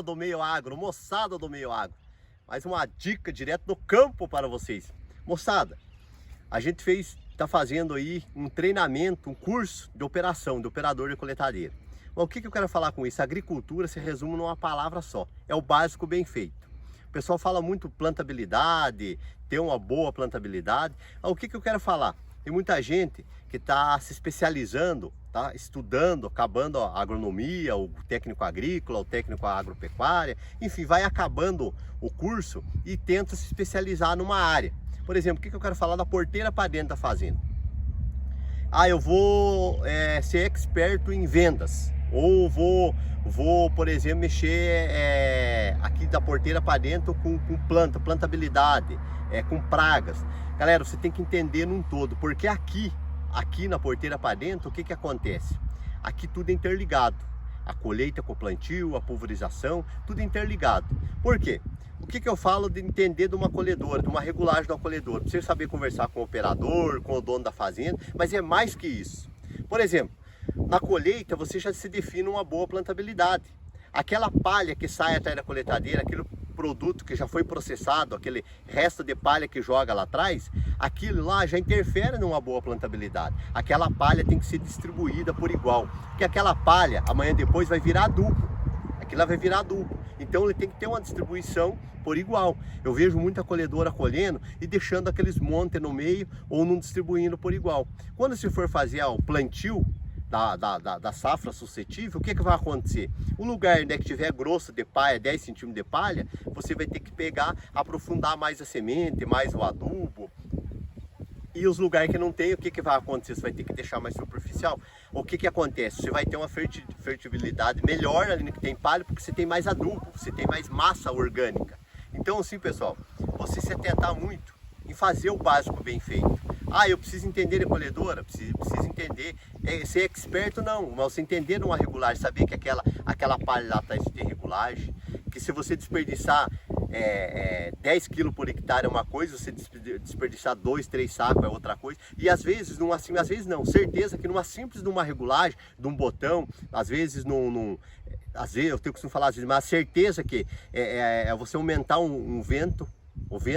Do meio agro, moçada do meio agro, mais uma dica direto do campo para vocês. Moçada, a gente está fazendo aí um treinamento, um curso de operação, de operador de coletadeira. Mas o que eu quero falar com isso? A agricultura se resume numa palavra só, é o básico bem feito. O pessoal fala muito plantabilidade, ter uma boa plantabilidade. Mas o que eu quero falar? Tem muita gente que está se especializando, tá estudando, acabando a agronomia, o técnico agrícola, o técnico agropecuária, enfim, vai acabando o curso e tenta se especializar numa área. Por exemplo, o que eu quero falar da porteira para dentro da fazenda? Eu vou ser experto em vendas, ou vou, por exemplo, mexer aqui da porteira para dentro com plantabilidade, com pragas. Galera, você tem que entender num todo, porque aqui na porteira para dentro, o que acontece? Aqui tudo é interligado. A colheita com o plantio, a pulverização, tudo é interligado. Por quê? O que eu falo de entender de uma colhedora, de uma regulagem de uma colhedora? Você saber conversar com o operador, com o dono da fazenda, mas é mais que isso. Por exemplo, na colheita você já se define uma boa plantabilidade. Aquela palha que sai atrás da coletadeira, aquele produto que já foi processado, aquele resto de palha que joga lá atrás, aquilo lá já interfere numa boa plantabilidade. Aquela palha tem que ser distribuída por igual, porque aquela palha amanhã depois vai virar adubo. Aquilo lá vai virar adubo. Então ele tem que ter uma distribuição por igual. Eu vejo muita colhedora colhendo e deixando aqueles montes no meio ou não distribuindo por igual. Quando se for fazer o plantio da safra suscetível, o que vai acontecer? O lugar onde que tiver grosso de palha, 10 centímetros de palha, você vai ter que pegar, aprofundar mais a semente, mais o adubo. E os lugares que não tem, o que vai acontecer? Você vai ter que deixar mais superficial. O que acontece? Você vai ter uma fertilidade melhor ali no que tem palha, porque você tem mais adubo, você tem mais massa orgânica. Então assim, pessoal, você se atentar muito em fazer o básico bem feito. Eu preciso entender de colhedora, preciso entender, ser experto não, mas você entender numa regulagem, saber que aquela palha lá está em regulagem, que se você desperdiçar 10 kg por hectare é uma coisa, você desperdiçar 2, 3 sacos é outra coisa, e às vezes, às vezes não, certeza que numa simples, numa regulagem, de um botão, às vezes às vezes, eu tenho que falar às vezes, mas a certeza que é você aumentar o vento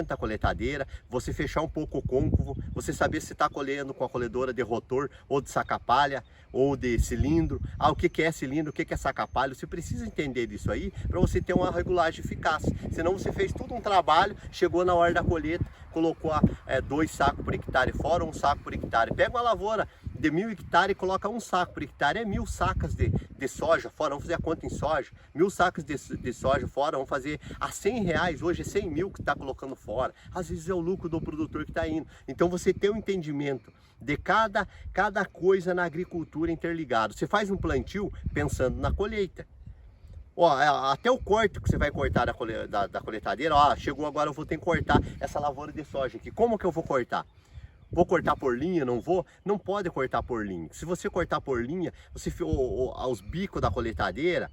da coletadeira, você fechar um pouco o côncavo, você saber se está colhendo com a colhedora de rotor ou de saca-palha ou de cilindro. O que é cilindro, o que é saca-palha, você precisa entender disso aí para você ter uma regulagem eficaz. Senão você fez todo um trabalho, chegou na hora da colheita, colocou 2 sacos por hectare fora, 1 saco por hectare. Pega uma lavoura de 1000 hectares e coloca 1 saco por hectare, 1000 sacas de soja fora, vamos fazer a conta em soja, 1000 sacos de soja fora, vamos fazer a R$100, hoje é 100 mil que está colocando fora, às vezes é o lucro do produtor que está indo. Então você tem um entendimento de cada coisa na agricultura interligado. Você faz um plantio pensando na colheita. Até o corte que você vai cortar da coletadeira, chegou agora, eu vou ter que cortar essa lavoura de soja aqui. Como que eu vou cortar? Vou cortar por linha? Não vou? Não pode cortar por linha. Se você cortar por linha, os bicos da coletadeira,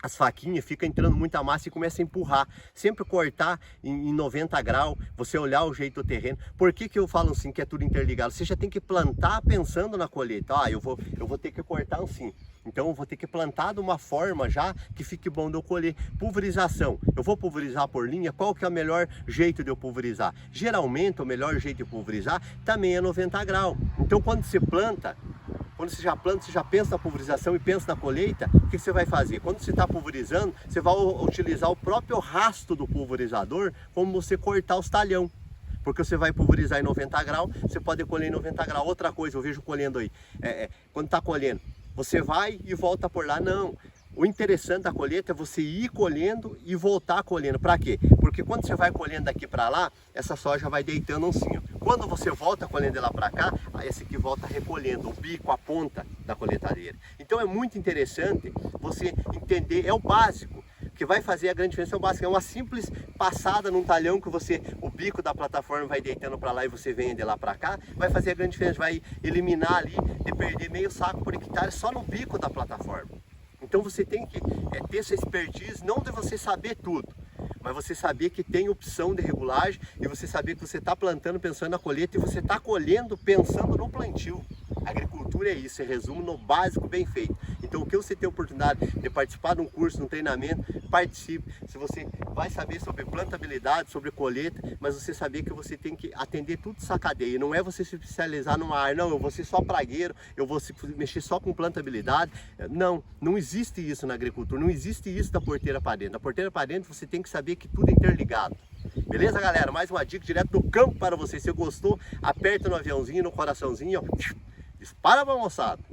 as faquinhas, fica entrando muita massa e começa a empurrar. Sempre cortar em 90 graus, você olhar o jeito do terreno. Por que eu falo assim que é tudo interligado? Você já tem que plantar pensando na colheita. Eu vou ter que cortar assim. Então eu vou ter que plantar de uma forma já que fique bom de eu colher. Pulverização. Eu vou pulverizar por linha. Qual que é o melhor jeito de eu pulverizar? Geralmente o melhor jeito de pulverizar também é 90 graus. Então quando você planta, quando você já planta, você já pensa na pulverização e pensa na colheita, o que você vai fazer? Quando você está pulverizando, você vai utilizar o próprio rasto do pulverizador como você cortar os talhão. Porque você vai pulverizar em 90 graus, você pode colher em 90 graus. Outra coisa, eu vejo colhendo aí, quando está colhendo, você vai e volta por lá. Não, o interessante da colheita é você ir colhendo e voltar colhendo. Para quê? Porque quando você vai colhendo daqui para lá, essa soja vai deitando assim. Quando você volta colhendo de lá para cá, esse aqui volta recolhendo o bico, a ponta da coletadeira. Então é muito interessante você entender, é o básico. Que vai fazer a grande diferença é o básico, é uma simples passada num talhão que o bico da plataforma vai deitando para lá e você vem de lá para cá, vai fazer a grande diferença, vai eliminar ali de perder meio saco por hectare só no bico da plataforma. Então você tem que ter essa expertise, não de você saber tudo, mas você saber que tem opção de regulagem e você saber que você está plantando pensando na colheita e você está colhendo pensando no plantio. A agricultura é isso, é resumo no básico bem feito. Então, o que você tem a oportunidade de participar de um curso, de um treinamento, participe. Se você vai saber sobre plantabilidade, sobre colheita, mas você saber que você tem que atender tudo essa cadeia. Não é você se especializar numa área, não, eu vou ser só pragueiro, eu vou mexer só com plantabilidade. Não, não existe isso na agricultura, não existe isso da porteira para dentro. Da porteira para dentro você tem que saber que tudo é interligado. Beleza, galera? Mais uma dica direto do campo para você. Se você gostou, aperta no aviãozinho, no coraçãozinho, ó, dispara pra moçada.